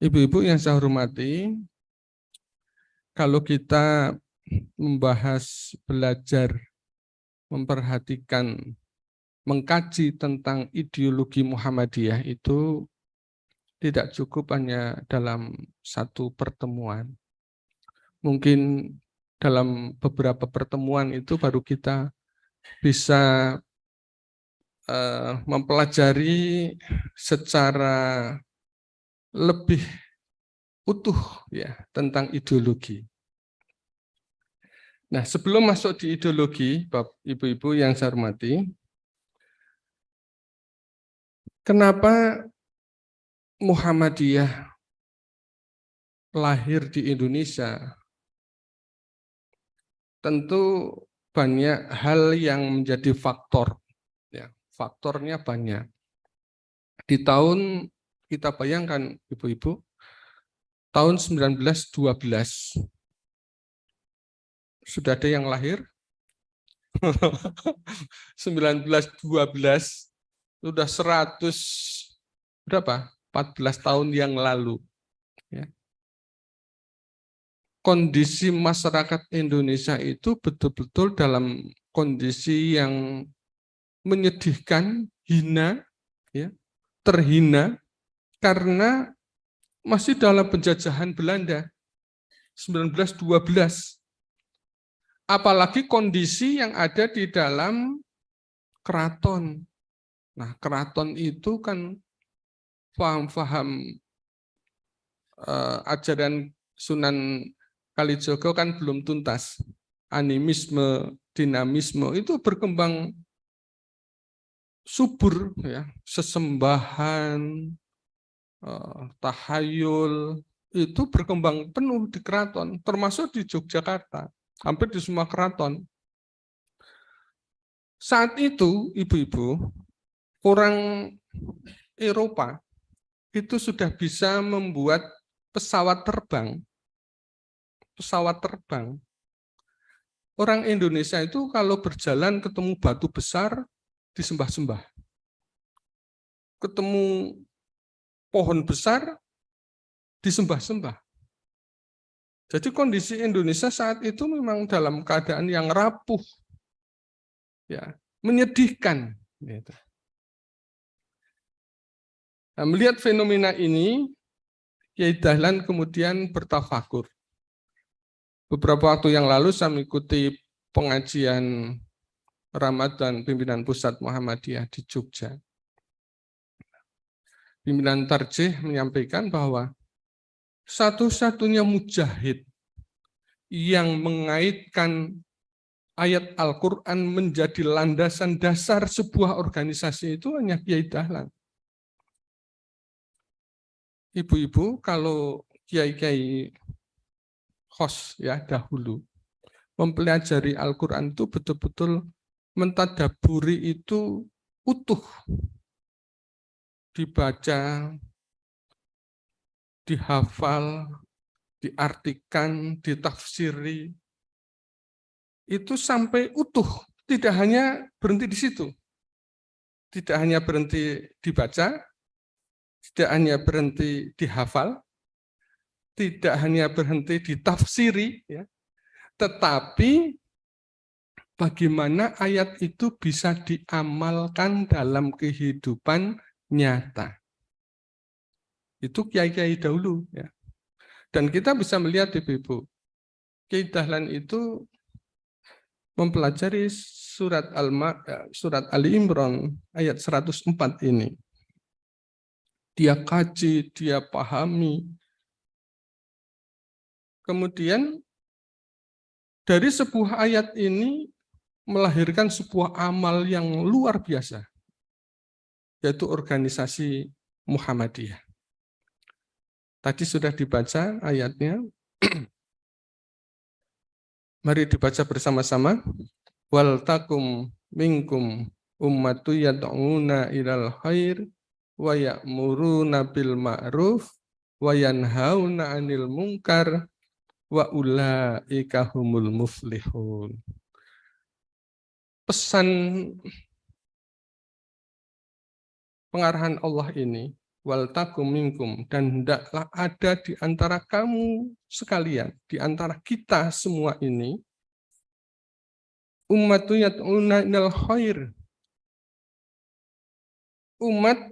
Ibu-ibu yang saya hormati, kalau kita membahas, belajar, memperhatikan, mengkaji tentang ideologi Muhammadiyah itu tidak cukup hanya dalam satu pertemuan. Mungkin dalam beberapa pertemuan itu baru kita bisa mempelajari secara lebih utuh ya tentang ideologi. Nah, sebelum masuk di ideologi, Bapak Ibu-ibu yang saya hormati, kenapa Muhammadiyah lahir di Indonesia? Tentu banyak hal yang menjadi faktor. Ya, faktornya banyak. Di tahun, kita bayangkan Ibu-ibu, tahun 1912, sudah ada yang lahir? 1912, sudah 100, berapa? 14 tahun yang lalu. Ya. Kondisi masyarakat Indonesia itu betul-betul dalam kondisi yang menyedihkan, hina, ya, terhina, karena masih dalam penjajahan Belanda 1912. Apalagi kondisi yang ada di dalam keraton. Nah, keraton itu kan paham-paham ajaran Sunan Kalijogo kan belum tuntas. Animisme, dinamisme itu berkembang subur, ya, sesembahan, tahayul itu berkembang penuh di keraton, termasuk di Yogyakarta, hampir di semua keraton. Saat itu, ibu-ibu, orang Eropa itu sudah bisa membuat pesawat terbang. Pesawat terbang. Orang Indonesia itu kalau berjalan ketemu batu besar, disembah-sembah. Ketemu pohon besar, disembah-sembah. Jadi kondisi Indonesia saat itu memang dalam keadaan yang rapuh, ya, menyedihkan. Gitu. Nah, melihat fenomena ini, Kiai Dahlan kemudian bertafakur. Beberapa waktu yang lalu saya mengikuti pengajian Ramadan pimpinan pusat Muhammadiyah di Jogja. Pimpinan Tarjih menyampaikan bahwa satu-satunya mujahid yang mengaitkan ayat Al-Quran menjadi landasan dasar sebuah organisasi itu hanya Kiai Dahlan. Ibu-ibu, kalau kiai-kiai khos ya dahulu mempelajari Al-Quran itu betul-betul mentadaburi itu utuh, dibaca, dihafal, diartikan, ditafsiri, itu sampai utuh, tidak hanya berhenti di situ, tidak hanya berhenti dibaca, tidak hanya berhenti dihafal, tidak hanya berhenti ditafsiri, ya, tetapi bagaimana ayat itu bisa diamalkan dalam kehidupan nyata. Itu kiai-kiai dahulu, ya. Dan kita bisa melihat Ibu-ibu, Kiai Dahlan itu mempelajari surat Ali Imran ayat 104 ini. Dia kaji, dia pahami. Kemudian dari sebuah ayat ini melahirkan sebuah amal yang luar biasa, yaitu organisasi Muhammadiyah. Tadi sudah dibaca ayatnya. Mari dibaca bersama-sama. Wal takum minkum ummatu yad'una ilal khair wa ya'muruna bil ma'ruf wa yanhauna 'anil munkar wa ulaika humul muflihun. Pesan pengarahan Allah ini wal takum minkum, dan hendaklah ada di antara kamu sekalian, di antara kita semua ini, ummatun yad'una ilal khair, umat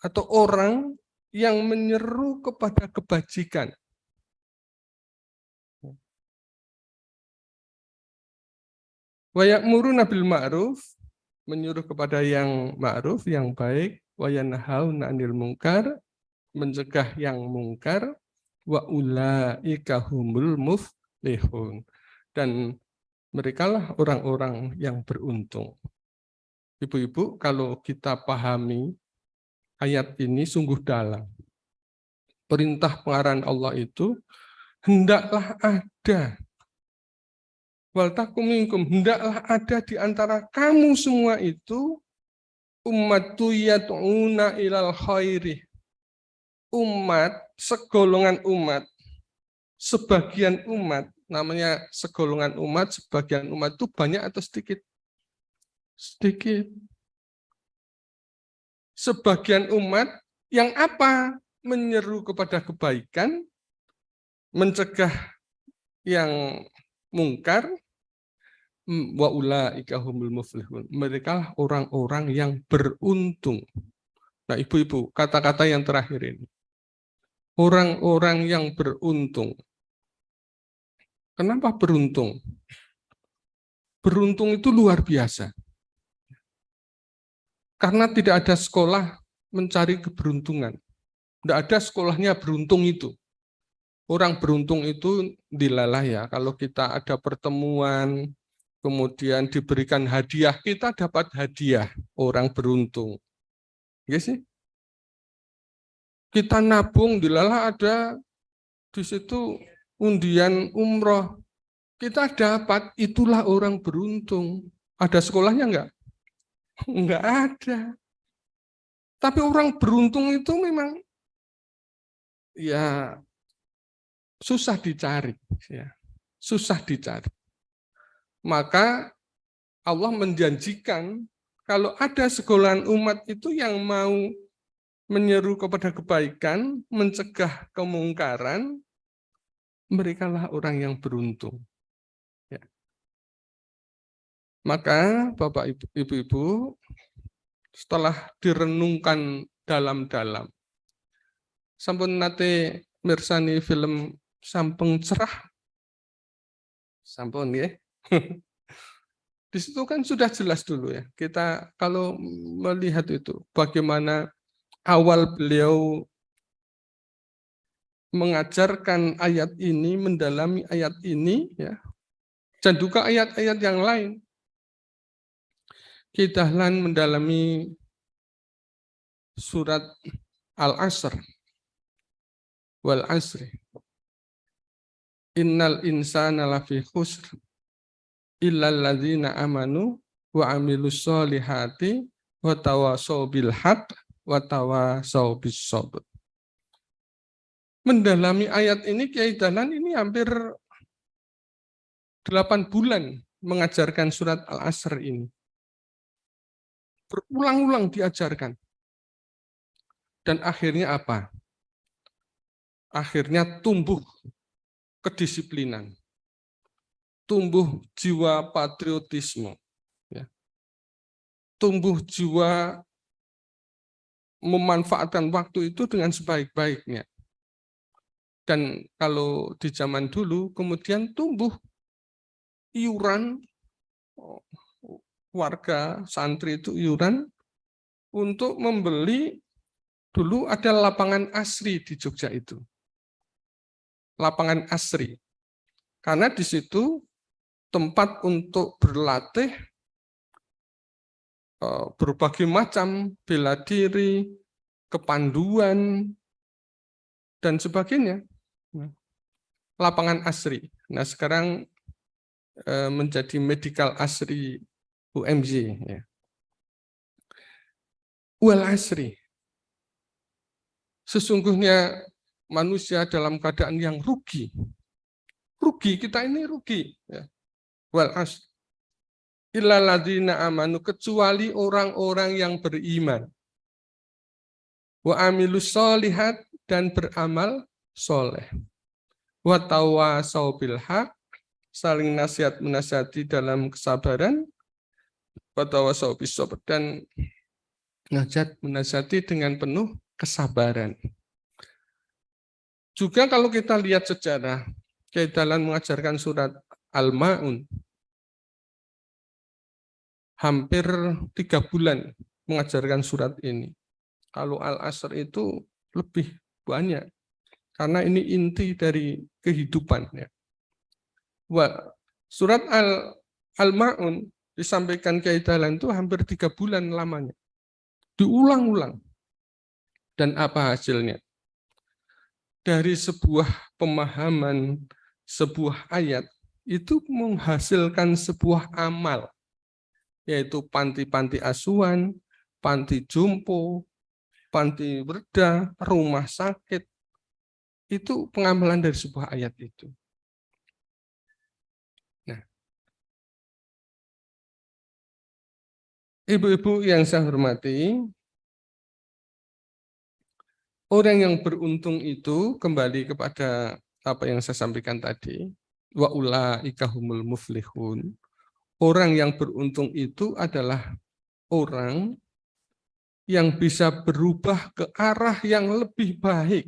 atau orang yang menyeru kepada kebajikan. Wa ya'muruna bil ma'ruf, menyuruh kepada yang ma'ruf, yang baik, wa yanhauna 'anil munkar, mencegah yang mungkar, wa ulaika humul muflihun. Dan merekalah orang-orang yang beruntung. Ibu-ibu, kalau kita pahami ayat ini sungguh dalam. Perintah pengarahan Allah itu hendaklah ada. Wal takum minkum, hendaklah ada di antara kamu semua itu ummatu yad'una ilal khairi. Umat, segolongan umat, sebagian umat, namanya segolongan umat, sebagian umat itu banyak atau sedikit? Sedikit. Sebagian umat yang apa? Menyeru kepada kebaikan, mencegah yang mungkar, wa ulaika humul muflihun. Mereka orang-orang yang beruntung. Nah, ibu-ibu, kata-kata yang terakhir ini. Orang-orang yang beruntung. Kenapa beruntung? Beruntung itu luar biasa. Karena tidak ada sekolah mencari keberuntungan. Tidak ada sekolahnya beruntung itu. Orang beruntung itu dilalah ya. Kalau kita ada pertemuan, kemudian diberikan hadiah, kita dapat hadiah. Orang beruntung. Ya sih? Kita nabung, dilalah ada di situ undian umroh. Kita dapat, itulah orang beruntung. Ada sekolahnya enggak? Enggak ada. Tapi orang beruntung itu memang ya susah dicari, ya. Susah dicari. Maka Allah menjanjikan kalau ada segolongan umat itu yang mau menyeru kepada kebaikan, mencegah kemungkaran, merekalah orang yang beruntung. Ya. Maka Bapak Ibu, setelah direnungkan dalam-dalam, sampun nate mirsani film Sampeng Cerah, sampun ya. Di situ kan sudah jelas dulu ya. Kita kalau melihat itu bagaimana awal beliau mengajarkan ayat ini, mendalami ayat ini ya. Dan juga ayat-ayat yang lain. Kita mendalami surat Al-Asr. Wal asri. Innal insana lafi khusr illal ladzina amanu wa amilus solihati wa tawasau bil haq wa tawasau bis sabr. Mendalami ayat ini Kiai Dahlan ini hampir 8 bulan mengajarkan surat Al-Asr ini. Berulang-ulang diajarkan. Dan akhirnya apa? Akhirnya tumbuh kedisiplinan. Tumbuh jiwa patriotisme. Ya. Tumbuh jiwa memanfaatkan waktu itu dengan sebaik-baiknya. Dan kalau di zaman dulu kemudian tumbuh iuran warga santri itu iuran untuk membeli, dulu ada lapangan asri di Jogja itu. Lapangan asri. Karena di situ tempat untuk berlatih berbagai macam bela diri, kepanduan, dan sebagainya. Lapangan asri. Nah sekarang menjadi medical asri UMJ. Ya. Wal asri. Sesungguhnya manusia dalam keadaan yang rugi. Rugi, kita ini rugi. Ya. Wal asri. Illal ladzina amanu, kecuali orang-orang yang beriman. wa amilus sholihat, dan beramal soleh, wa tawasau bil haq, saling nasihat menasihati dalam kesabaran, wa tawasau bis sabr, dan nasihat menasihati dengan penuh kesabaran. Juga kalau kita lihat sejarah, Kiai Dahlan mengajarkan surat Al-Ma'un hampir 3 bulan mengajarkan surat ini. Kalau Al-Asr itu lebih banyak, karena ini inti dari kehidupan. Surat Al-Ma'un disampaikan Kiai Dahlan itu hampir 3 bulan lamanya. Diulang-ulang. Dan apa hasilnya? Dari sebuah pemahaman, sebuah ayat, itu menghasilkan sebuah amal, yaitu panti-panti asuhan, panti jompo, panti werda, rumah sakit. Itu pengamalan dari sebuah ayat itu. Nah, ibu-ibu yang saya hormati, orang yang beruntung itu kembali kepada apa yang saya sampaikan tadi, wa ulaika humul muflihun. Orang yang beruntung itu adalah orang yang bisa berubah ke arah yang lebih baik.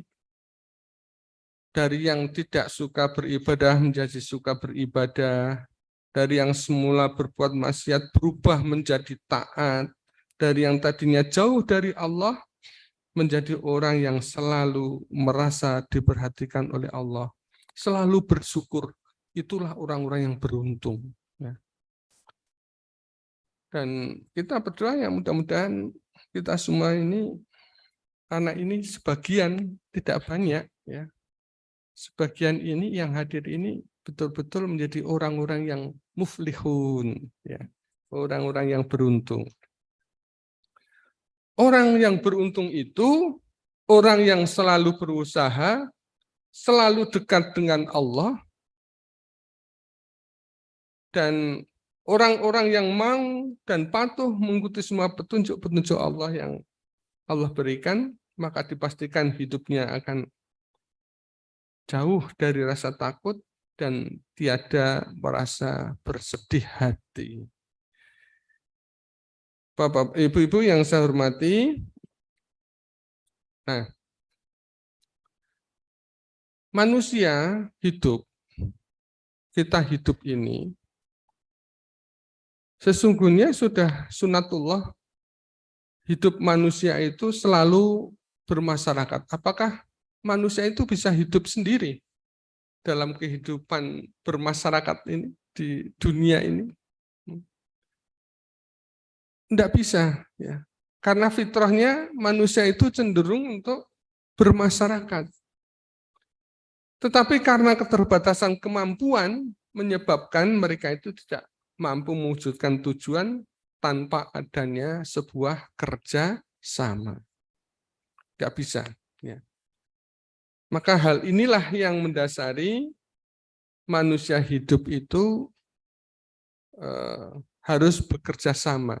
Dari yang tidak suka beribadah menjadi suka beribadah. Dari yang semula berbuat maksiat berubah menjadi taat. Dari yang tadinya jauh dari Allah menjadi orang yang selalu merasa diperhatikan oleh Allah. Selalu bersyukur. Itulah orang-orang yang beruntung. Dan kita berdoa ya mudah-mudahan kita semua ini, karena ini sebagian, tidak banyak, ya. Sebagian ini yang hadir ini betul-betul menjadi orang-orang yang muflihun, ya. Orang-orang yang beruntung. Orang yang beruntung itu orang yang selalu berusaha, selalu dekat dengan Allah, dan orang-orang yang mau dan patuh mengikuti semua petunjuk-petunjuk Allah yang Allah berikan, maka dipastikan hidupnya akan jauh dari rasa takut dan tiada merasa bersedih hati. Bapak, ibu-ibu yang saya hormati, nah, manusia hidup, kita hidup ini, sesungguhnya sudah sunatullah, hidup manusia itu selalu bermasyarakat. Apakah manusia itu bisa hidup sendiri dalam kehidupan bermasyarakat ini, di dunia ini? Tidak bisa, ya. Karena fitrahnya manusia itu cenderung untuk bermasyarakat. Tetapi karena keterbatasan kemampuan menyebabkan mereka itu tidak mampu mewujudkan tujuan tanpa adanya sebuah kerja sama. Tidak bisa. Ya. Maka hal inilah yang mendasari manusia hidup itu harus bekerja sama.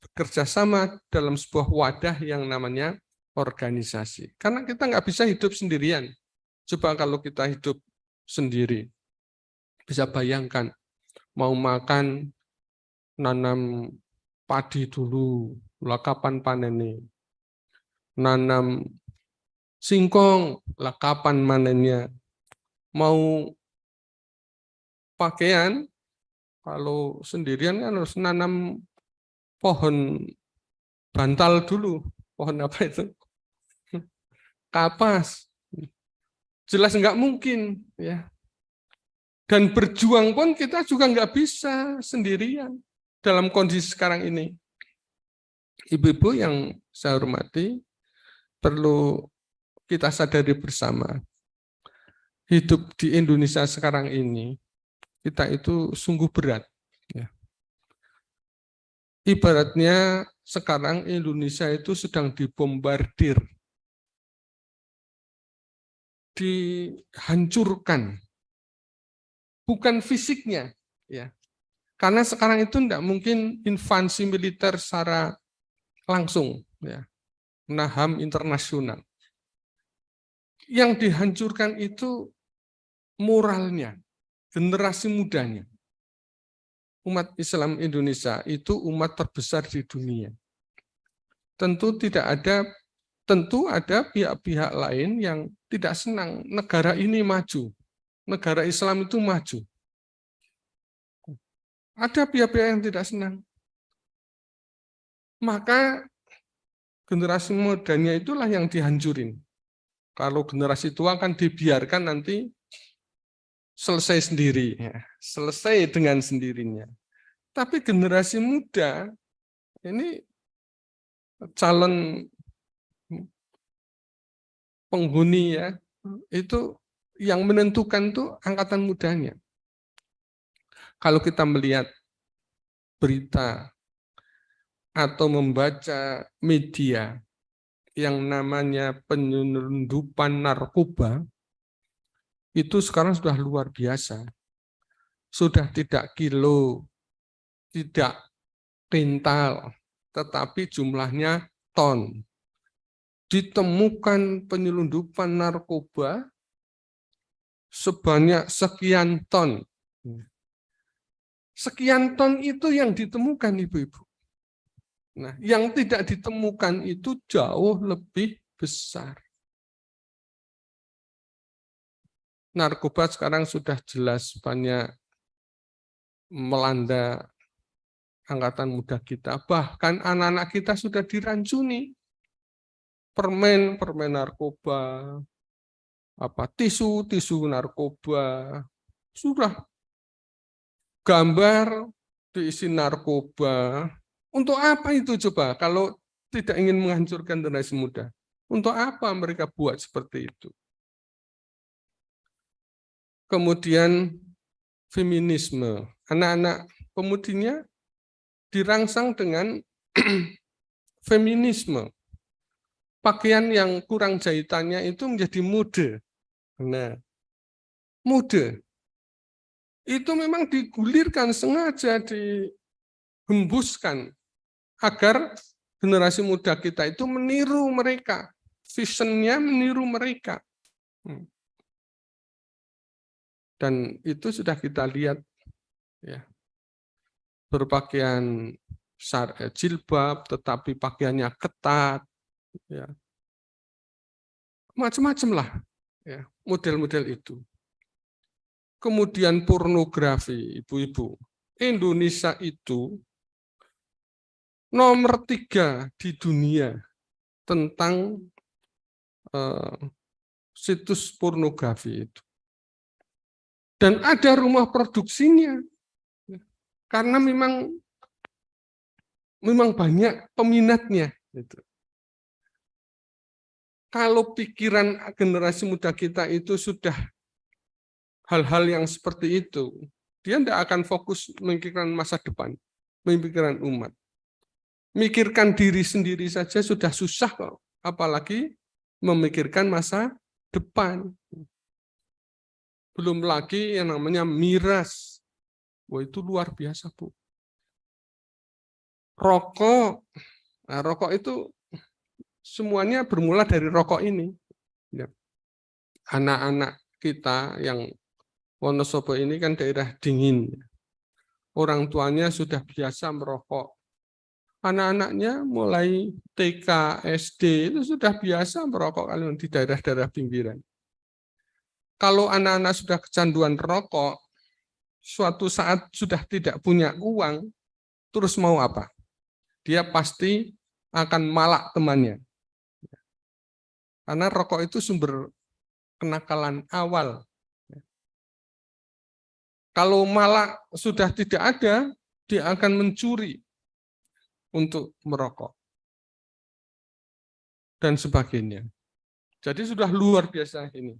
Bekerja sama dalam sebuah wadah yang namanya organisasi. Karena kita nggak bisa hidup sendirian. Coba kalau kita hidup sendiri, bisa bayangkan, mau makan, nanam padi dulu, lah kapan panennya. Nanam singkong, lah kapan manennya. Mau pakaian, kalau sendirian kan harus nanam pohon bantal dulu. Pohon apa itu? Kapas. Jelas nggak mungkin, ya. Dan berjuang pun kita juga nggak bisa sendirian dalam kondisi sekarang ini. Ibu-ibu yang saya hormati, perlu kita sadari bersama. Hidup di Indonesia sekarang ini, kita itu sungguh berat. Ya. Ibaratnya sekarang Indonesia itu sedang dibombardir, dihancurkan, bukan fisiknya, ya. Karena sekarang itu tidak mungkin invasi militer secara langsung, ya. HAM internasional. Yang dihancurkan itu moralnya, generasi mudanya. Umat Islam Indonesia itu umat terbesar di dunia. Tentu ada pihak-pihak lain yang tidak senang negara ini maju, negara Islam itu maju. Ada pihak-pihak yang tidak senang. Maka generasi mudanya itulah yang dihancurin. Kalau generasi tua kan dibiarkan nanti selesai sendiri, ya. Selesai dengan sendirinya. Tapi generasi muda ini calon penghuni ya, itu yang menentukan tuh angkatan mudanya. Kalau kita melihat berita atau membaca media yang namanya penyelundupan narkoba, itu sekarang sudah luar biasa. Sudah tidak kilo, tidak kintal, tetapi jumlahnya ton. Ditemukan penyelundupan narkoba sebanyak sekian ton. Sekian ton itu yang ditemukan, ibu-ibu. Nah, yang tidak ditemukan itu jauh lebih besar. Narkoba sekarang sudah jelas banyak melanda angkatan muda kita. Bahkan anak-anak kita sudah dirancuni. Permen narkoba, tisu narkoba, sudah gambar diisi narkoba. Untuk apa itu coba? Kalau tidak ingin menghancurkan generasi muda, untuk apa mereka buat seperti itu? Kemudian feminisme, anak-anak pemudinya dirangsang dengan feminisme. Pakaian yang kurang jahitannya itu menjadi mode. Nah, mode itu memang digulirkan, sengaja dihembuskan agar generasi muda kita itu meniru mereka, visionnya meniru mereka. Dan itu sudah kita lihat, ya, berpakaian jilbab, tetapi pakaiannya ketat, ya, macam-macam lah, ya, model-model itu. Kemudian pornografi, ibu-ibu. Indonesia itu nomor 3 di dunia tentang situs pornografi itu. Dan ada rumah produksinya, karena memang banyak peminatnya. Gitu. Kalau pikiran generasi muda kita itu sudah hal-hal yang seperti itu, dia tidak akan fokus memikirkan masa depan, memikirkan umat. Mikirkan diri sendiri saja sudah susah kok, apalagi memikirkan masa depan. Belum lagi yang namanya miras. Wah, itu luar biasa, Bu. Rokok. Nah, rokok itu semuanya bermula dari rokok ini. Anak-anak kita yang Wonosobo ini kan daerah dingin. Orang tuanya sudah biasa merokok. Anak-anaknya mulai TK, SD itu sudah biasa merokok kalau di daerah-daerah pinggiran. Kalau anak-anak sudah kecanduan rokok, suatu saat sudah tidak punya uang, terus mau apa? Dia pasti akan malak temannya. Karena rokok itu sumber kenakalan awal. Kalau malak sudah tidak ada, dia akan mencuri untuk merokok. Dan sebagainya. Jadi sudah luar biasa ini.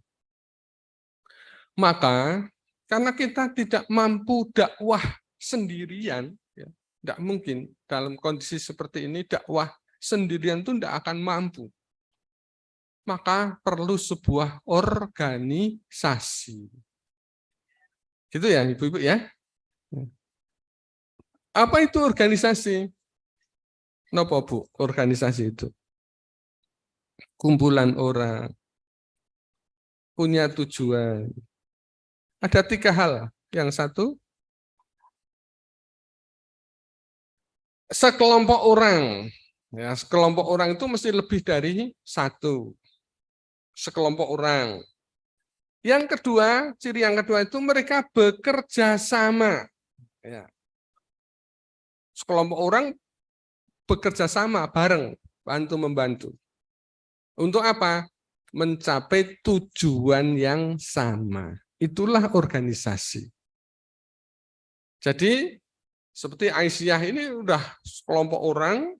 Maka, karena kita tidak mampu dakwah sendirian, ya, tidak mungkin dalam kondisi seperti ini dakwah sendirian itu tidak akan mampu. Maka perlu sebuah organisasi. Gitu ya, Ibu-ibu ya. Apa itu organisasi? Napa, Bu, organisasi itu? kumpulan orang, punya tujuan. Ada 3 hal. Yang satu, sekelompok orang. Ya, sekelompok orang itu mesti lebih dari 1. Sekelompok orang. Yang kedua, ciri yang kedua itu mereka bekerja sama. Ya. Sekelompok orang bekerja sama bareng, bantu-membantu. Untuk apa? Mencapai tujuan yang sama. Itulah organisasi. Jadi, seperti Aisyah ini udah sekelompok orang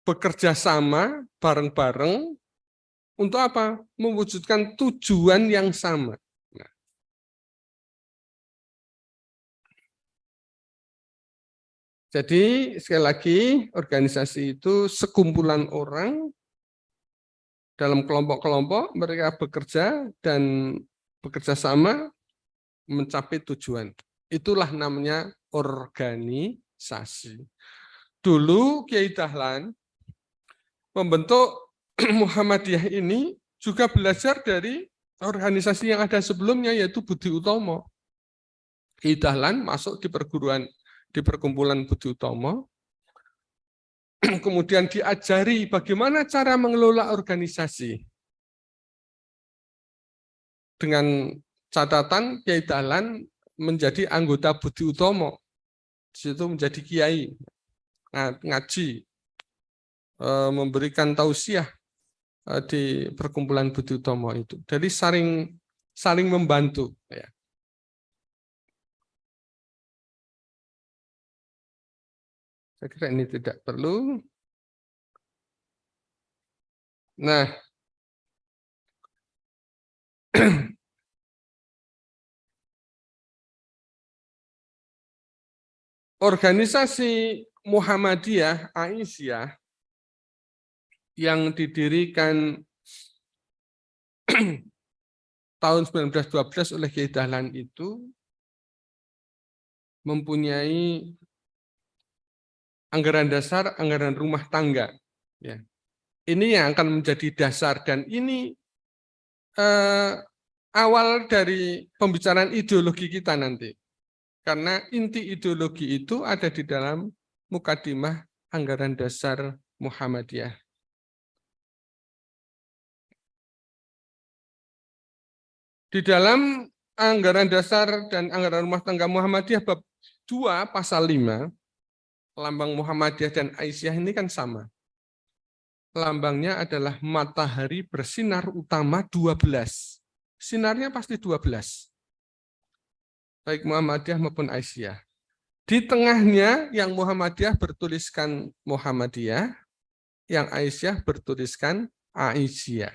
bekerja sama bareng-bareng untuk apa? Mewujudkan tujuan yang sama. Nah. Jadi sekali lagi organisasi itu sekumpulan orang dalam kelompok-kelompok mereka bekerja dan bekerja sama mencapai tujuan. Itulah namanya organisasi. Dulu Kiai Dahlan membentuk Muhammadiyah ini juga belajar dari organisasi yang ada sebelumnya, yaitu Budi Utomo. Kiai Dahlan masuk di perkumpulan Budi Utomo, kemudian diajari bagaimana cara mengelola organisasi. Dengan catatan Kiai Dahlan menjadi anggota Budi Utomo, di situ menjadi kiai, ngaji, memberikan tausiah di perkumpulan Budi Utomo itu. Jadi saling membantu. Ya. Saya kira ini tidak perlu. Nah, organisasi Muhammadiyah Aisyah yang didirikan tahun 1912 oleh Kiai Dahlan itu mempunyai anggaran dasar, anggaran rumah tangga. Ya. Ini yang akan menjadi dasar, dan ini awal dari pembicaraan ideologi kita nanti. Karena inti ideologi itu ada di dalam mukadimah anggaran dasar Muhammadiyah. Di dalam anggaran dasar dan anggaran rumah tangga Muhammadiyah bab 2 pasal 5, lambang Muhammadiyah dan Aisyah ini kan sama. Lambangnya adalah matahari bersinar utama 12. Sinarnya pasti 12. Baik Muhammadiyah maupun Aisyah. Di tengahnya yang Muhammadiyah bertuliskan Muhammadiyah, yang Aisyah bertuliskan Aisyah.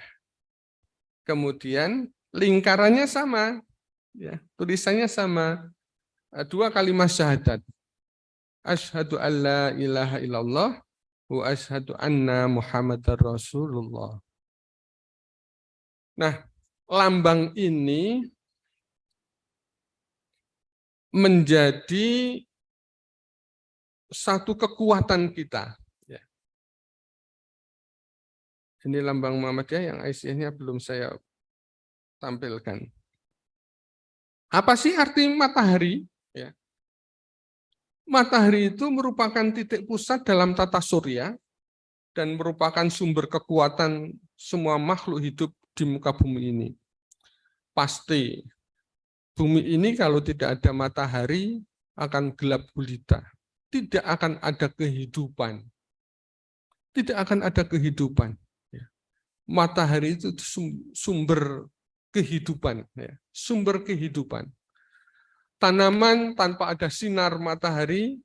Kemudian lingkarannya sama, ya, tulisannya sama, 2 kalimat syahadat. Asyhadu an la ilaha illallah wa asyhadu anna Muhammadar Rasulullah. Nah, lambang ini menjadi satu kekuatan kita. Ya. Ini lambang Muhammadiyah, yang Aisyahnya belum saya tampilkan. Apa sih arti matahari? Ya. Matahari itu merupakan titik pusat dalam tata surya dan merupakan sumber kekuatan semua makhluk hidup di muka bumi ini. Pasti bumi ini kalau tidak ada matahari akan gelap gulita. Tidak akan ada kehidupan. Tidak akan ada kehidupan. Matahari itu sumber kehidupan. Sumber kehidupan. Tanaman tanpa ada sinar matahari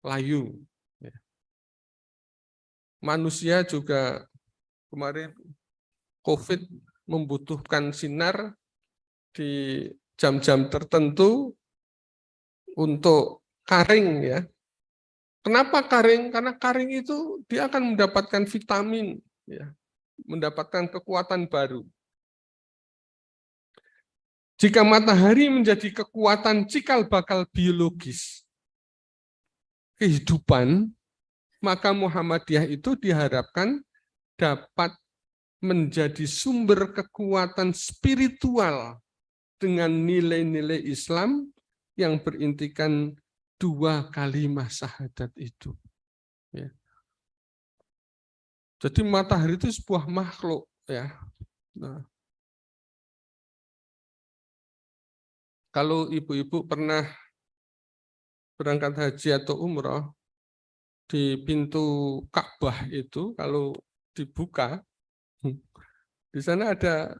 layu. Manusia juga kemarin COVID membutuhkan sinar di jam-jam tertentu untuk karing, ya. Kenapa karing? Karena karing itu dia akan mendapatkan vitamin, ya, mendapatkan kekuatan baru. Jika matahari menjadi kekuatan cikal bakal biologis kehidupan, maka Muhammadiyah itu diharapkan dapat menjadi sumber kekuatan spiritual dengan nilai-nilai Islam yang berintikan 2 kalimat syahadat itu. Ya. Jadi matahari itu sebuah makhluk, ya. Nah, kalau ibu-ibu pernah berangkat haji atau umroh, di pintu Ka'bah itu kalau dibuka, di sana ada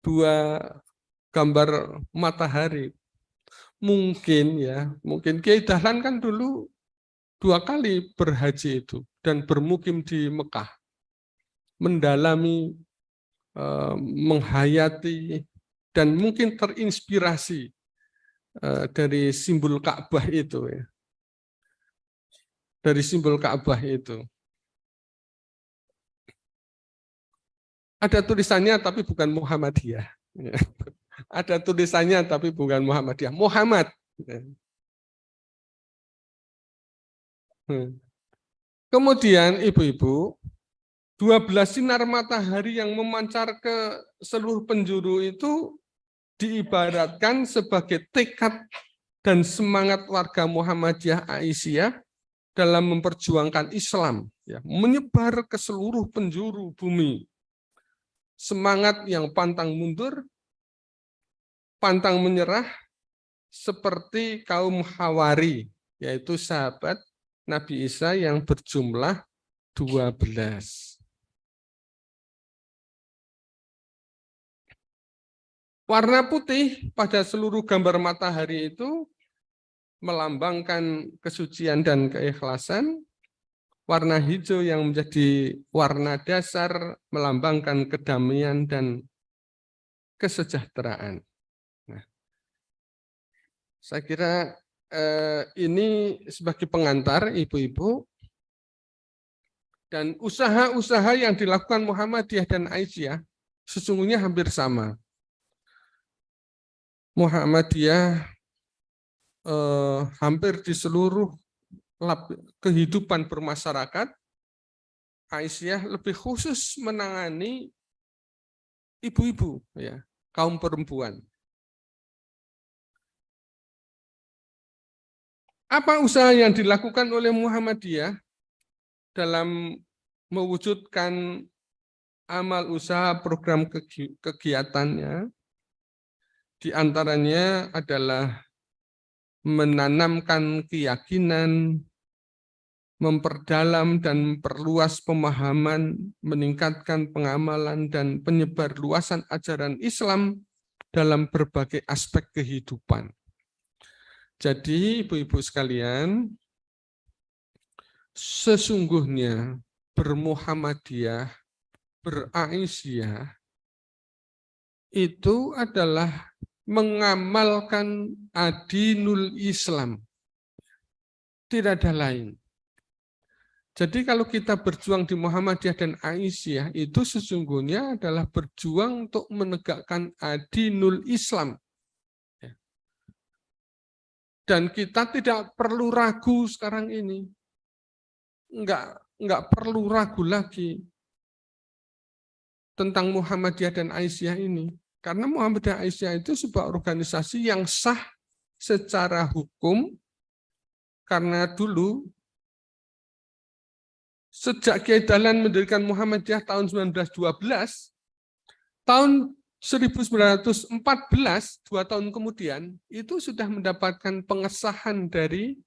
2 gambar matahari. Mungkin Kiai Dahlan kan dulu 2 kali berhaji itu dan bermukim di Mekah, mendalami, menghayati, dan mungkin terinspirasi dari simbol Ka'bah itu, ya. Dari simbol Ka'bah itu. Ada tulisannya tapi bukan Muhammadiyah. Ada tulisannya tapi bukan Muhammadiyah. Muhammad. Kemudian ibu-ibu, 12 sinar matahari yang memancar ke seluruh penjuru itu diibaratkan sebagai tekad dan semangat warga Muhammadiyah Aisyah dalam memperjuangkan Islam, ya, menyebar ke seluruh penjuru bumi. Semangat yang pantang mundur, pantang menyerah, seperti kaum Hawari, yaitu sahabat Nabi Isa yang berjumlah 12. Warna putih pada seluruh gambar matahari itu melambangkan kesucian dan keikhlasan. Warna hijau yang menjadi warna dasar melambangkan kedamaian dan kesejahteraan. Nah, saya kira ini sebagai pengantar ibu-ibu, dan usaha-usaha yang dilakukan Muhammadiyah dan Aisyah sesungguhnya hampir sama. Muhammadiyah hampir di seluruh kehidupan bermasyarakat, Aisyah lebih khusus menangani ibu-ibu, ya, kaum perempuan. Apa usaha yang dilakukan oleh Muhammadiyah dalam mewujudkan amal usaha program kegiatannya? Di antaranya adalah menanamkan keyakinan, memperdalam dan memperluas pemahaman, meningkatkan pengamalan dan penyebar luasan ajaran Islam dalam berbagai aspek kehidupan. Jadi ibu-ibu sekalian, sesungguhnya bermuhammadiyah, beraisyah, itu adalah mengamalkan adinul Islam. Tidak ada lain. Jadi kalau kita berjuang di Muhammadiyah dan Aisyah, itu sesungguhnya adalah berjuang untuk menegakkan adinul Islam. Dan kita tidak perlu ragu sekarang ini. Enggak perlu ragu lagi tentang Muhammadiyah dan Aisyah ini. Karena Muhammadiyah dan Aisyah itu sebuah organisasi yang sah secara hukum, karena dulu sejak Kiai Dahlan mendirikan Muhammadiyah tahun 1912, tahun 1914, 2 tahun kemudian, itu sudah mendapatkan pengesahan dari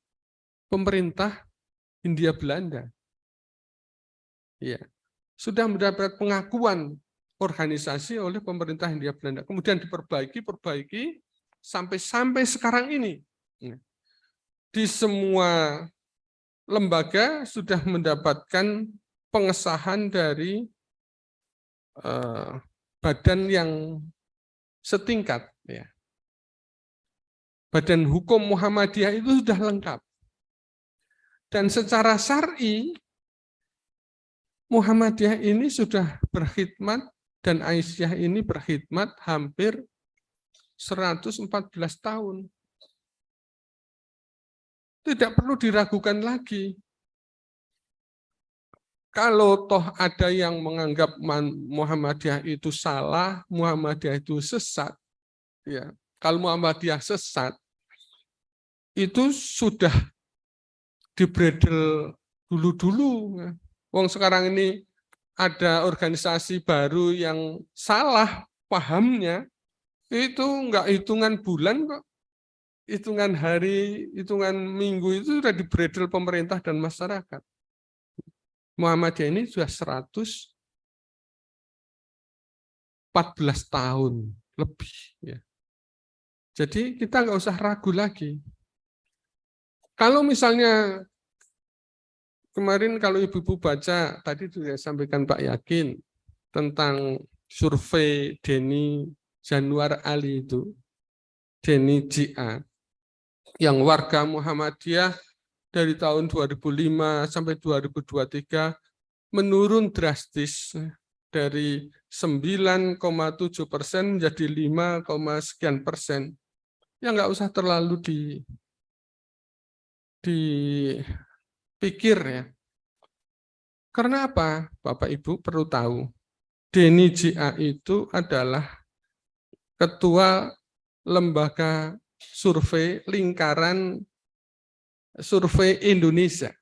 pemerintah Hindia Belanda. Ya, sudah mendapat pengakuan organisasi oleh pemerintah Hindia Belanda. Kemudian diperbaiki, sampai sekarang ini. Di semua lembaga sudah mendapatkan pengesahan dari badan yang setingkat. Ya. Badan hukum Muhammadiyah itu sudah lengkap. Dan secara syar'i, Muhammadiyah ini sudah berkhidmat dan Aisyah ini berkhidmat hampir 114 tahun. Tidak perlu diragukan lagi. kalau toh ada yang menganggap Muhammadiyah itu salah, Muhammadiyah itu sesat, ya. Kalau Muhammadiyah sesat, itu sudah dibredel dulu-dulu. Wong sekarang ini ada organisasi baru yang salah pahamnya, itu enggak hitungan bulan kok, hitungan hari, hitungan minggu itu sudah dibredel pemerintah dan masyarakat. Muhammadiyah ini sudah 114 tahun lebih. Ya. Jadi kita nggak usah ragu lagi. Kalau misalnya kemarin kalau ibu-ibu baca, tadi sudah sampaikan Pak Yakin, tentang survei Denny Januar Ali itu, Denny JA, yang warga Muhammadiyah dari tahun 2005 sampai 2023 menurun drastis dari 9,7% menjadi 5, sekian persen. Ya nggak usah terlalu dipikir ya. Karena apa? Bapak Ibu perlu tahu, Denny JA itu adalah ketua lembaga survei lingkaran survei Indonesia.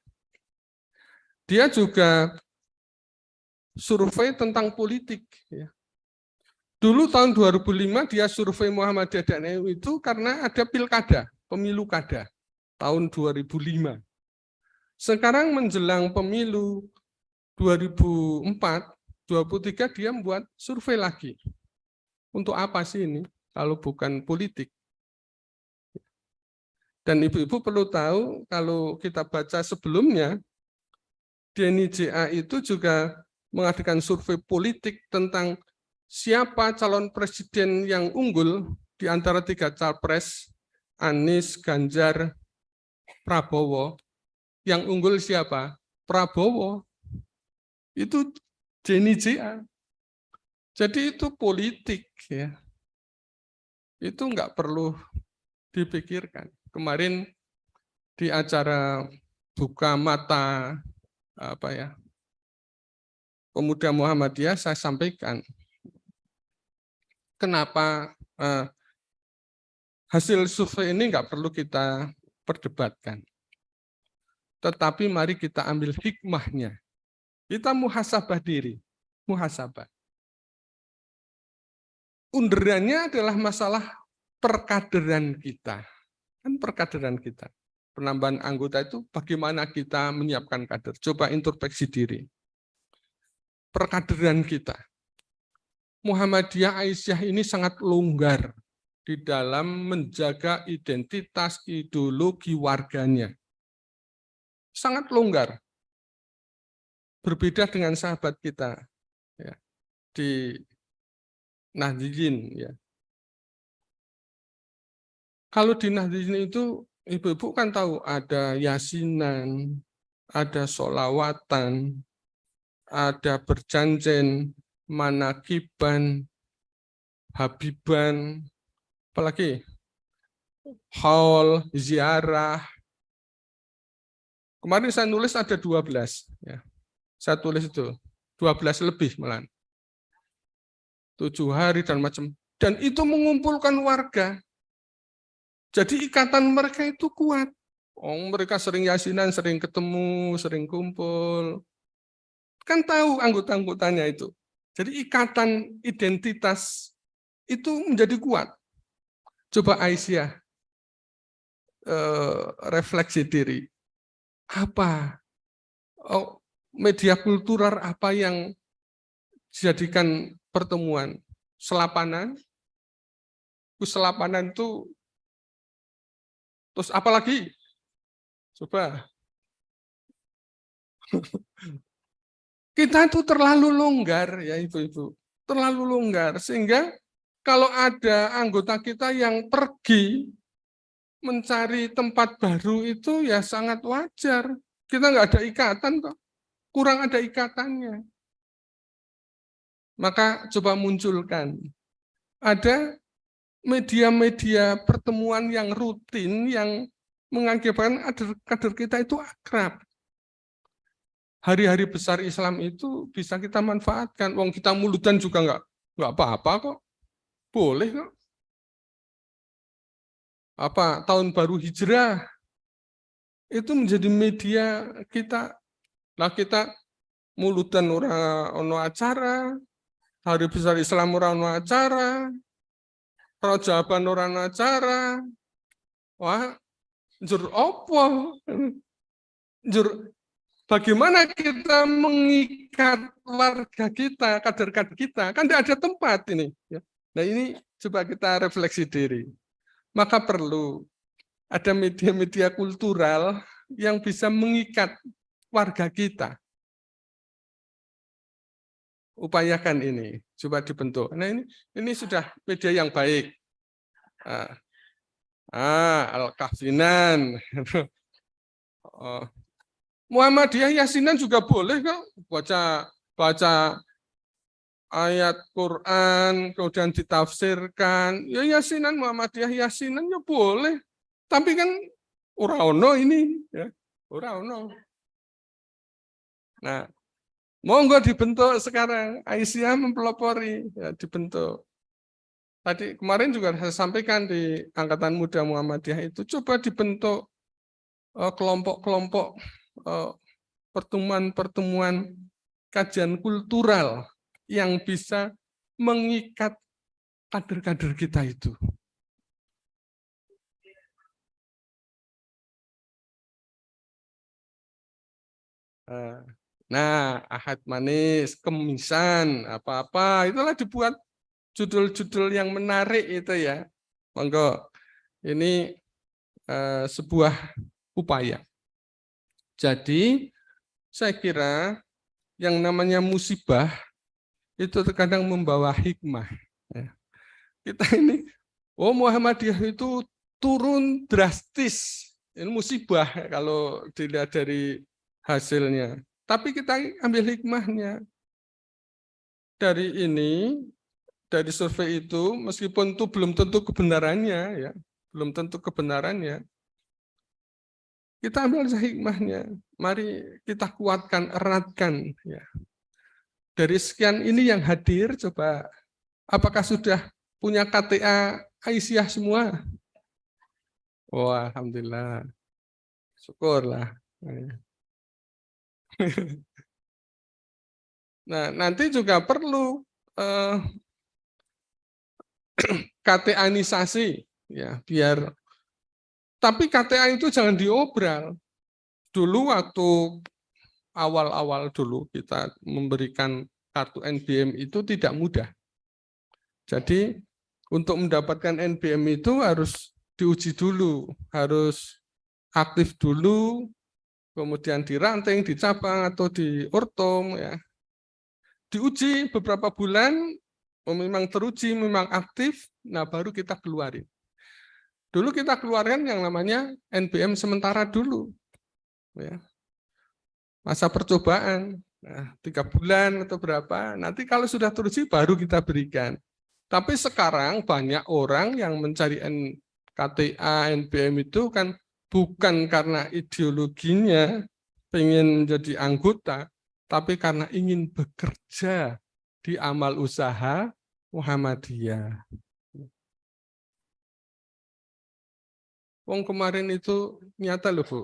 Dia juga survei tentang politik. Ya. Dulu tahun 2005 dia survei Muhammadiyah dan NU itu karena ada pilkada, pemilu kada, tahun 2005. Sekarang menjelang pemilu 2004, 2023 dia membuat survei lagi. Untuk apa sih ini kalau bukan politik? Dan ibu-ibu perlu tahu kalau kita baca sebelumnya, Denny JA itu juga mengadakan survei politik tentang siapa calon presiden yang unggul di antara 3 capres, Anies, Ganjar, Prabowo. Yang unggul siapa? Prabowo. Itu Denny JA. Jadi itu politik ya. Itu nggak perlu dipikirkan. Kemarin di acara buka mata pemuda Muhammadiyah saya sampaikan kenapa hasil survei ini nggak perlu kita perdebatkan. Tetapi mari kita ambil hikmahnya. Kita muhasabah diri, muhasabah. Underannya adalah masalah perkaderan kita. Kan perkaderan kita. Penambahan anggota itu bagaimana kita menyiapkan kader. Coba introspeksi diri. Perkaderan kita. Muhammadiyah Aisyah ini sangat longgar di dalam menjaga identitas ideologi warganya. Sangat longgar. Berbeda dengan sahabat kita ya, di Nahdliyin. Ya. Kalau di Nahdliyin itu, ibu-ibu kan tahu ada yasinan, ada sholawatan, ada berjanjen, manakiban, habiban, apalagi haul, ziarah. Kemarin saya nulis ada 12. Ya. Saya tulis itu, 12 lebih malah. 7 hari dan macam. Dan itu mengumpulkan warga. Jadi ikatan mereka itu kuat. Oh, mereka sering yasinan, sering ketemu, sering kumpul. Kan tahu anggota-anggotanya itu. Jadi ikatan identitas itu menjadi kuat. Coba Aisyah refleksi diri. Apa media kultural apa yang dijadikan pertemuan? Selapanan. Selapanan itu terus apa lagi? Coba. Kita itu terlalu longgar ya ibu-ibu. Terlalu longgar sehingga kalau ada anggota kita yang pergi mencari tempat baru itu ya sangat wajar. Kita nggak ada ikatan kok. Kurang ada ikatannya. Maka coba munculkan. Ada media-media pertemuan yang rutin yang mengakibatkan kader kita itu akrab. hari-hari besar Islam itu bisa kita manfaatkan. Wong kita mulutan juga nggak apa-apa kok. Boleh kok. Apa tahun baru hijrah itu menjadi media kita. Lah kita mulutan ora ono acara, hari besar Islam ora ono acara, Rajaban ora ono acara. Wah, njur opo? Njur bagaimana kita mengikat warga kita, kader-kader kita? Kan tidak ada tempat ini. Nah ini coba kita refleksi diri. Maka perlu ada media-media kultural yang bisa mengikat warga kita. Upayakan ini, coba dibentuk. Nah ini sudah media yang baik. Al-Kahfinan. Muhammadiyah Yasinan juga boleh kok baca ayat Quran kemudian ditafsirkan. Ya Yasinan Muhammadiyah Yasinan ya boleh. Tapi kan ora ono ini ya. Ora ono. Nah, monggo dibentuk sekarang. Aisyah mempelopori ya dibentuk. Tadi kemarin juga saya sampaikan di Angkatan Muda Muhammadiyah itu coba dibentuk kelompok-kelompok pertemuan-pertemuan kajian kultural yang bisa mengikat kader-kader kita itu. Nah, Ahad Manis, Kemisan, apa-apa, itulah dibuat judul-judul yang menarik itu ya. Monggo, ini sebuah upaya. Jadi, saya kira yang namanya musibah itu terkadang membawa hikmah. Kita ini, Muhammadiyah itu turun drastis. Ini musibah kalau dilihat dari hasilnya. Tapi kita ambil hikmahnya. Dari ini, dari survei itu, meskipun itu belum tentu kebenarannya, ya, belum tentu kebenarannya, kita ambil hikmahnya. Mari kita kuatkan, eratkan. Ya. Dari sekian ini yang hadir, coba apakah sudah punya KTA Aisyah semua? Wah, alhamdulillah. Syukurlah. Nah, nanti juga perlu KTA-nisasi, ya, biar. Tapi KTA itu jangan diobral. Dulu waktu awal-awal dulu kita memberikan kartu NBM itu tidak mudah. Jadi untuk mendapatkan NBM itu harus diuji dulu, harus aktif dulu, kemudian di ranting, di cabang atau di ortom, ya. Diuji beberapa bulan, memang teruji, memang aktif, nah baru kita keluarin. Dulu kita keluarkan yang namanya NBM sementara dulu, ya. Masa percobaan, nah, 3 bulan atau berapa, nanti kalau sudah teruji baru kita berikan. Tapi sekarang banyak orang yang mencari KTA, NBM itu kan bukan karena ideologinya pengen menjadi anggota, tapi karena ingin bekerja di amal usaha Muhammadiyah. Wong kemarin itu nyata loh Bu,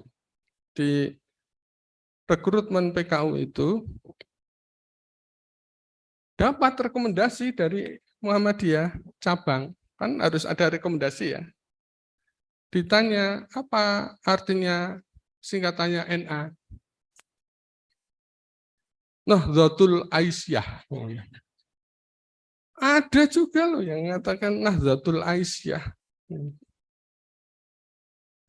di rekrutmen PKU itu dapat rekomendasi dari Muhammadiyah cabang, kan harus ada rekomendasi ya. Ditanya apa artinya singkatannya NA. Nahdlatul Aisyah. Ada juga loh yang mengatakan Nahdlatul Aisyah.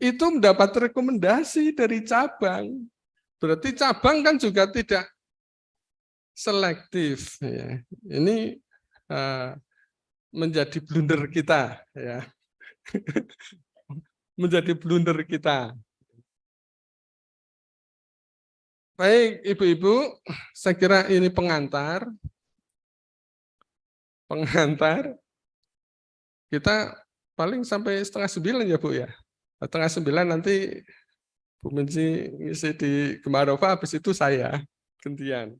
Itu mendapat rekomendasi dari cabang. Berarti cabang kan juga tidak selektif. Ya. Ini menjadi blunder kita. Ya. Menjadi blunder kita. Baik, Ibu-ibu, saya kira ini pengantar. Kita paling sampai 8:30 ya Bu ya. 8:30 nanti Bu Minci ngisi di Gemarova, habis itu saya. Gantian.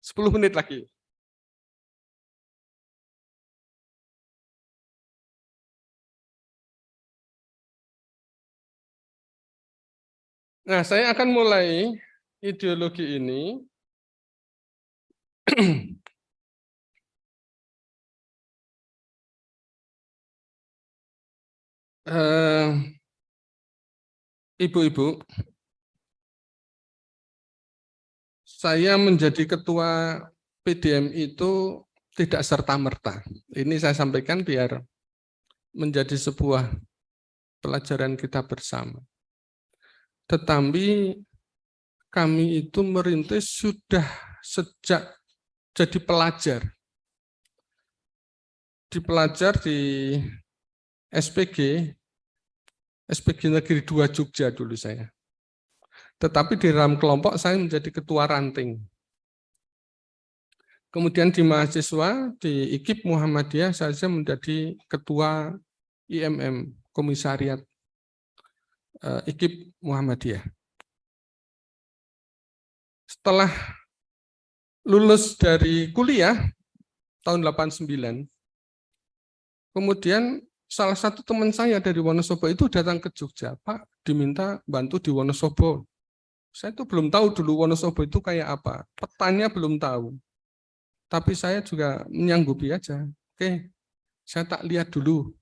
10 menit lagi. Nah, saya akan mulai ideologi ini Ibu-ibu, saya menjadi ketua PDM itu tidak serta-merta. Ini saya sampaikan biar menjadi sebuah pelajaran kita bersama. Tetapi kami itu merintis sudah sejak jadi pelajar. Di pelajar di SPG Negeri 2 Jogja dulu saya. Tetapi di dalam kelompok saya menjadi ketua ranting. Kemudian di mahasiswa, di IKIP Muhammadiyah saya menjadi ketua IMM, Komisariat IKIP Muhammadiyah. Setelah lulus dari kuliah tahun 89, kemudian salah satu teman saya dari Wonosobo itu datang ke Jogja, Pak, diminta bantu di Wonosobo. Saya itu belum tahu dulu Wonosobo itu kayak apa, petanya belum tahu. Tapi saya juga menyanggupi aja. Oke, saya tak lihat dulu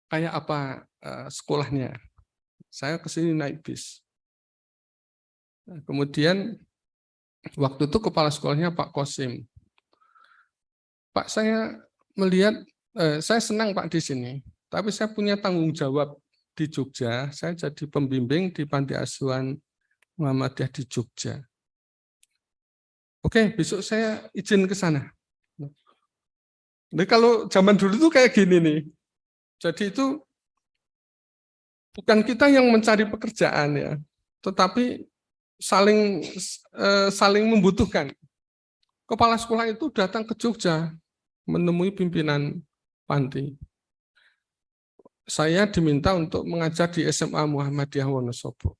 kayak apa sekolahnya. Saya ke sini naik bis. Kemudian waktu itu kepala sekolahnya Pak Kosim. Pak, saya melihat, saya senang Pak di sini, tapi saya punya tanggung jawab di Jogja. Saya jadi pembimbing di Panti Asuhan Muhammadiyah di Jogja. Oke, besok saya izin ke sana. Nah, kalau zaman dulu tuh kayak gini nih. Jadi itu bukan kita yang mencari pekerjaan ya, tetapi saling membutuhkan. Kepala sekolah itu datang ke Jogja menemui pimpinan panti. Saya diminta untuk mengajar di SMA Muhammadiyah Wonosobo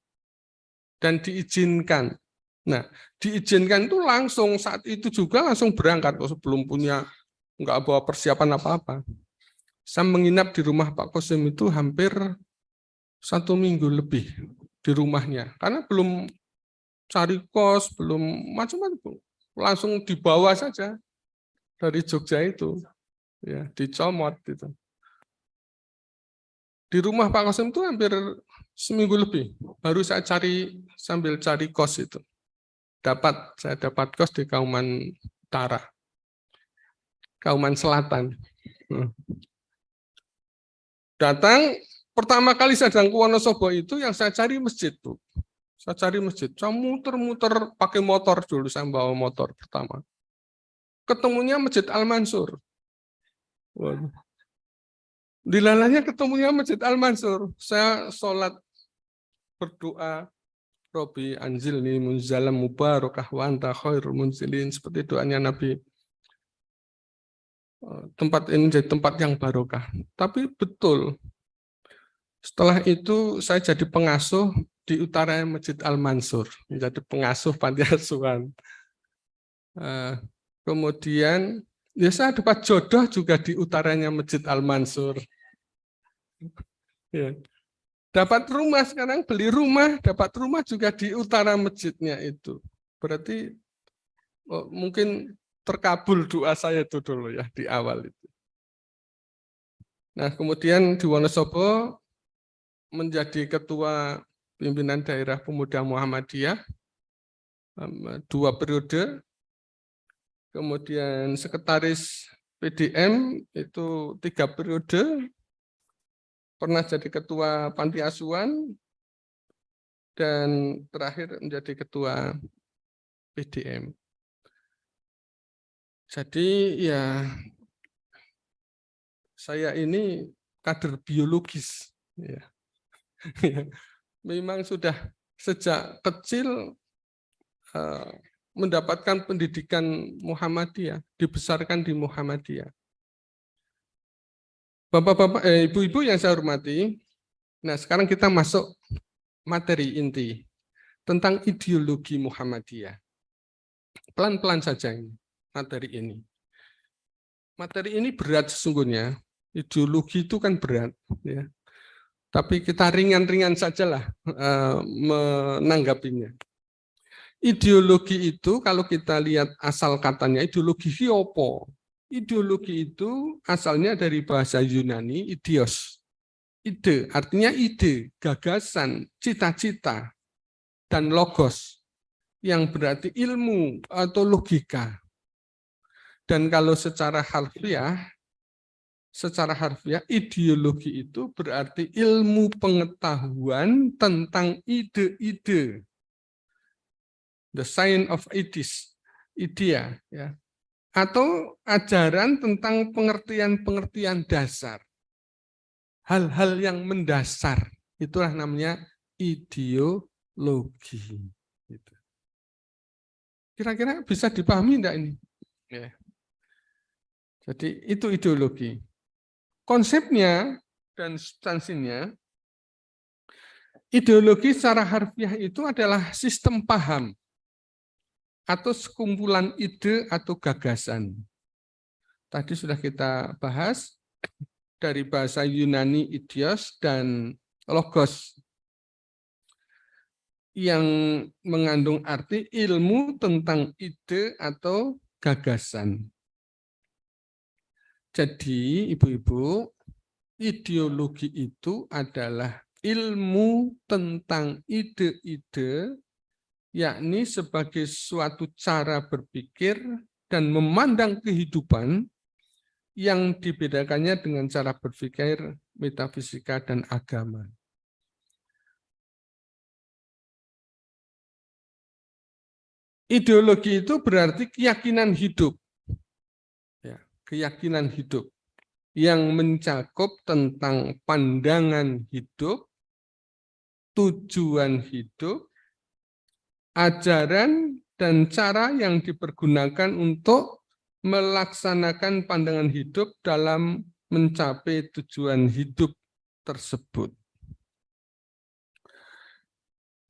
dan diizinkan. Nah, diizinkan itu langsung saat itu juga langsung berangkat, sebelum punya nggak bawa persiapan apa-apa. Saya menginap di rumah Pak Kosim itu hampir 1 minggu lebih di rumahnya, karena belum cari kos, belum macam-macam, langsung dibawa saja dari Jogja itu, ya dicomot itu. Di rumah Pak Kosim itu hampir seminggu lebih, baru saya cari sambil cari kos itu. Saya dapat kos di Kauman Utara, Kauman Selatan. Datang pertama kali saya datang ke Wonosobo itu yang saya cari masjid tuh. Saya cari masjid, saya muter-muter pakai motor dulu, saya bawa motor pertama. Ketemunya Masjid Al-Mansur. Dilalahnya ketemunya Masjid Al-Mansur. Saya sholat berdoa, Robi anzilni munzalam mubarakah wa anta khairul munzilin, seperti doanya Nabi. Tempat ini jadi tempat yang barokah. Tapi betul, setelah itu saya jadi pengasuh di utara Masjid Al-Mansur, menjadi pengasuh panti asuhan. Kemudian ya saya dapat jodoh juga di utaranya Masjid Al-Mansur. Ya. Dapat rumah sekarang, beli rumah, dapat rumah juga di utara masjidnya itu. Berarti mungkin terkabul doa saya itu dulu ya di awal itu. Nah, kemudian di Wonosobo menjadi ketua pimpinan daerah pemuda Muhammadiyah 2 periode. Kemudian sekretaris PDM itu 3 periode. Pernah jadi ketua panti asuhan, dan terakhir menjadi ketua PDM. Jadi ya saya ini kader biologis. Ya. Memang sudah sejak kecil mendapatkan pendidikan Muhammadiyah, dibesarkan di Muhammadiyah. Bapak-bapak, ibu-ibu yang saya hormati, nah sekarang kita masuk materi inti. tentang ideologi Muhammadiyah. Pelan-pelan saja ini, materi ini. Materi ini berat sesungguhnya. Ideologi itu kan berat, ya. Tapi kita ringan-ringan sajalah menanggapinya. Ideologi itu kalau kita lihat asal katanya, ideologi apa? Ideologi itu asalnya dari bahasa Yunani, idios. Ide, artinya ide, gagasan, cita-cita, dan logos, yang berarti ilmu atau logika. Dan kalau secara harfiah, ideologi itu berarti ilmu pengetahuan tentang ide-ide. The science of ideas, idea, ya. Atau ajaran tentang pengertian-pengertian dasar. Hal-hal yang mendasar, itulah namanya ideologi. Kira-kira bisa dipahami enggak ini? Ya. Jadi itu ideologi. Konsepnya dan substansinya, ideologi secara harfiah itu adalah sistem paham atau sekumpulan ide atau gagasan. Tadi sudah kita bahas dari bahasa Yunani idios dan logos yang mengandung arti ilmu tentang ide atau gagasan. Jadi ibu-ibu, ideologi itu adalah ilmu tentang ide-ide, yakni sebagai suatu cara berpikir dan memandang kehidupan yang dibedakannya dengan cara berpikir metafisika dan agama. Ideologi itu berarti keyakinan hidup, ya, keyakinan hidup yang mencakup tentang pandangan hidup, tujuan hidup, ajaran dan cara yang dipergunakan untuk melaksanakan pandangan hidup dalam mencapai tujuan hidup tersebut.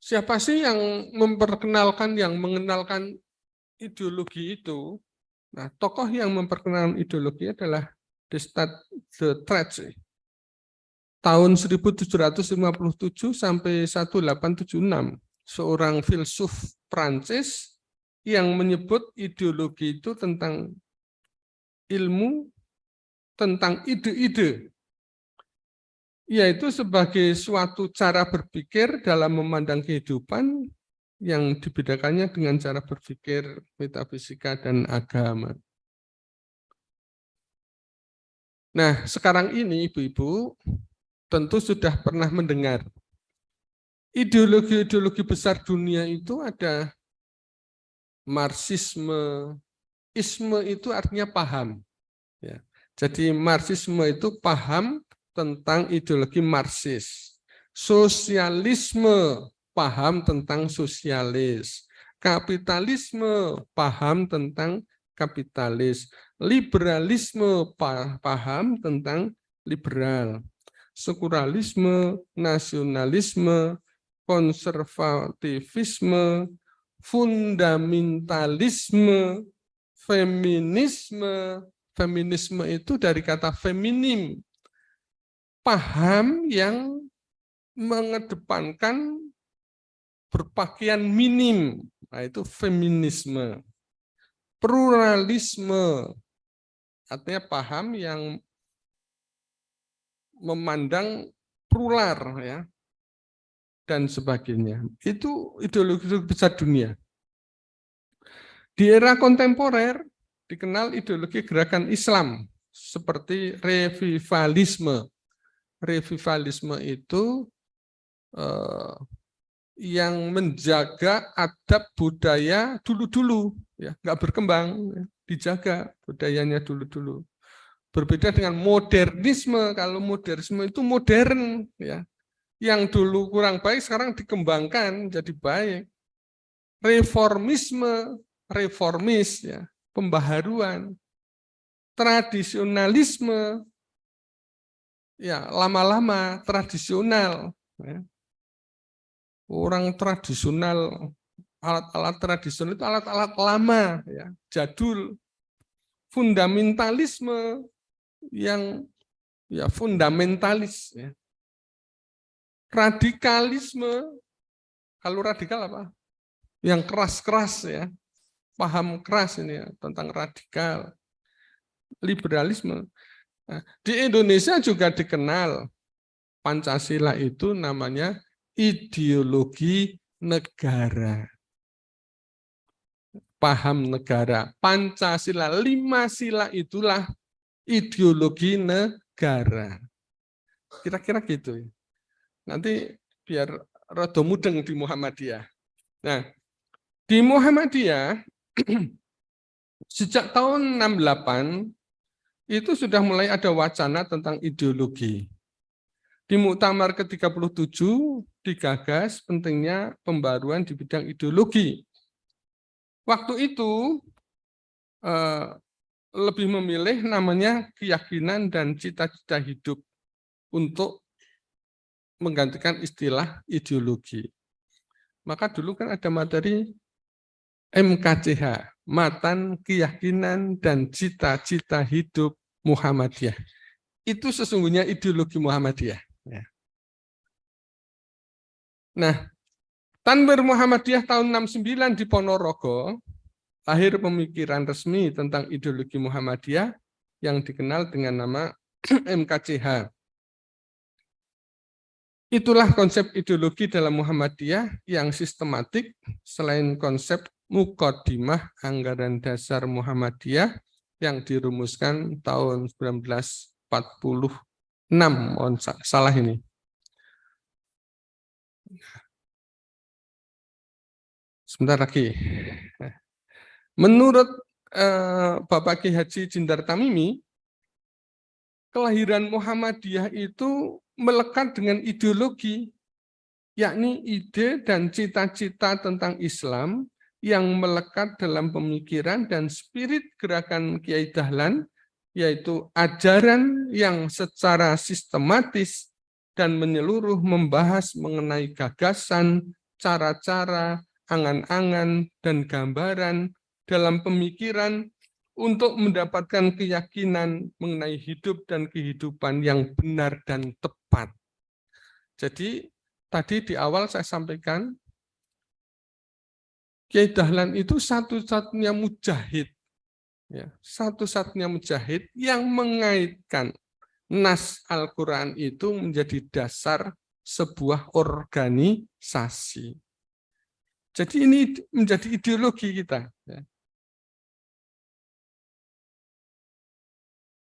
Siapa sih yang memperkenalkan, yang mengenalkan ideologi itu? Nah, tokoh yang memperkenalkan ideologi adalah Descartes de Tracy. Tahun 1757 sampai 1876, seorang filsuf Prancis yang menyebut ideologi itu tentang ilmu, tentang ide-ide, yaitu sebagai suatu cara berpikir dalam memandang kehidupan yang dibedakannya dengan cara berpikir metafisika dan agama. Nah, sekarang ini ibu-ibu tentu sudah pernah mendengar ideologi-ideologi besar dunia itu ada Marxisme. Isme itu artinya paham. Ya. Jadi Marxisme itu paham tentang ideologi Marxis. Sosialisme paham tentang sosialis. Kapitalisme paham tentang kapitalis. Liberalisme paham tentang liberal. Sekularilisme, nasionalisme, konservatifisme, fundamentalisme, feminisme. Feminisme itu dari kata feminim, paham yang mengedepankan berpakaian minim, nah itu feminisme. Pluralisme, artinya paham yang memandang plural, ya, dan sebagainya. Itu ideologi besar dunia. Di era kontemporer dikenal ideologi gerakan Islam seperti revivalisme. Revivalisme itu yang menjaga adab budaya dulu-dulu, ya, nggak berkembang, ya, dijaga budayanya dulu-dulu. Berbeda dengan modernisme. Kalau modernisme itu modern, ya, yang dulu kurang baik sekarang dikembangkan jadi baik. Reformisme, reformis, ya, pembaharuan. Tradisionalisme, ya, lama-lama tradisional, ya. orang tradisional, alat-alat tradisional itu alat-alat lama, ya, jadul, fundamentalisme yang ya fundamentalis, ya. Radikalisme, kalau radikal apa? Yang keras-keras, ya, paham keras ini ya, tentang radikal. Liberalisme. Nah, di Indonesia juga dikenal Pancasila itu namanya ideologi negara. Paham negara. Pancasila, 5 sila itulah ideologi negara. Kira-kira gitu. Nanti biar rada mudeng di Muhammadiyah. Nah, di Muhammadiyah sejak tahun 68 itu sudah mulai ada wacana tentang ideologi. Di Muktamar ke-37 digagas pentingnya pembaruan di bidang ideologi. Waktu itu lebih memilih namanya keyakinan dan cita-cita hidup untuk menggantikan istilah ideologi. Maka dulu kan ada materi MKCH, Matan Keyakinan dan Cita-cita Hidup Muhammadiyah. Itu sesungguhnya ideologi Muhammadiyah. Nah, Tanwir Muhammadiyah tahun 69 di Ponorogo, lahir pemikiran resmi tentang ideologi Muhammadiyah yang dikenal dengan nama MKCH. Itulah konsep ideologi dalam Muhammadiyah yang sistematik selain konsep Muqaddimah Anggaran Dasar Muhammadiyah yang dirumuskan tahun 1946. Salah ini. Sebentar lagi. Menurut Bapak Ki Haji Jindar Tamimi, kelahiran Muhammadiyah itu melekat dengan ideologi, yakni ide dan cita-cita tentang Islam yang melekat dalam pemikiran dan spirit gerakan Kiai Dahlan, yaitu ajaran yang secara sistematis dan menyeluruh membahas mengenai gagasan, cara-cara, angan-angan, dan gambaran dalam pemikiran untuk mendapatkan keyakinan mengenai hidup dan kehidupan yang benar dan tepat. Jadi tadi di awal saya sampaikan, Kiai Dahlan itu satu-satunya mujahid, ya, satu-satunya mujahid yang mengaitkan nas Al-Quran itu menjadi dasar sebuah organisasi. Jadi ini menjadi ideologi kita. Ya.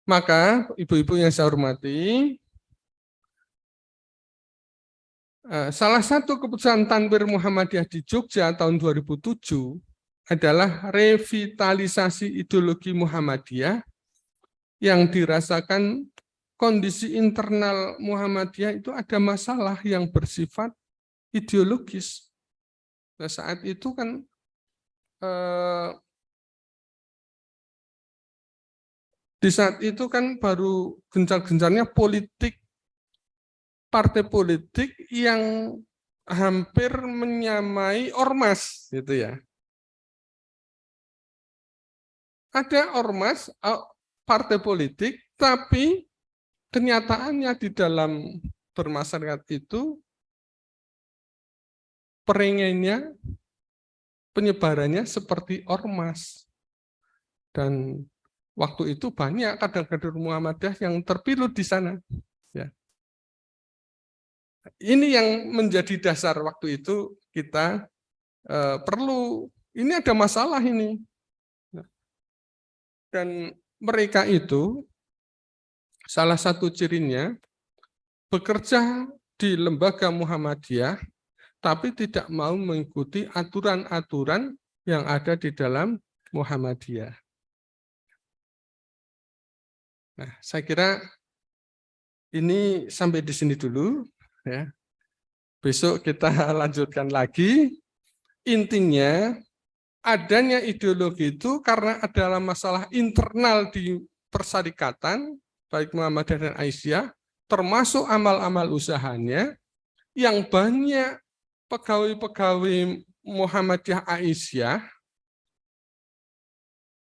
Maka ibu-ibu yang saya hormati, salah satu keputusan Tanwir Muhammadiyah di Jogja tahun 2007 adalah revitalisasi ideologi Muhammadiyah yang dirasakan kondisi internal Muhammadiyah itu ada masalah yang bersifat ideologis. Nah, saat itu kan di saat itu kan baru gencar-gencarnya politik, partai politik yang hampir menyamai ormas, gitu ya. Ada ormas, partai politik, tapi kenyataannya di dalam bermasyarakat itu perengennya, penyebarannya seperti ormas. Dan waktu itu banyak kader-kader Muhammadiyah yang terpilih di sana. Ya. Ini yang menjadi dasar waktu itu kita perlu, ini ada masalah ini. Dan mereka itu, salah satu cirinya, bekerja di lembaga Muhammadiyah, tapi tidak mau mengikuti aturan-aturan yang ada di dalam Muhammadiyah. Nah, saya kira ini sampai di sini dulu. Ya. Besok kita lanjutkan lagi. Intinya, adanya ideologi itu karena adalah masalah internal di persyarikatan, baik Muhammadiyah dan Aisyah, termasuk amal-amal usahanya, yang banyak pegawai-pegawai Muhammadiyah Aisyah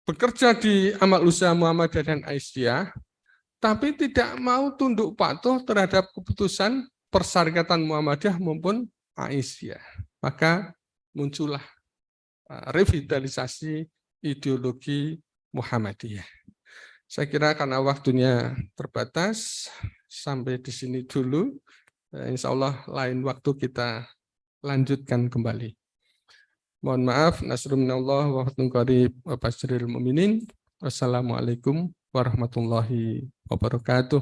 bekerja di Amal Usaha Muhammadiyah dan Aisyah, tapi tidak mau tunduk patuh terhadap keputusan Persyarikatan Muhammadiyah maupun Aisyah. Maka muncullah revitalisasi ideologi Muhammadiyah. Saya kira karena waktunya terbatas, sampai di sini dulu. Insya Allah lain waktu kita lanjutkan kembali. Mohon maaf, nasrun minallah wa fathun qarib wa basyiril mu'minin. Wassalamualaikum warahmatullahi wabarakatuh.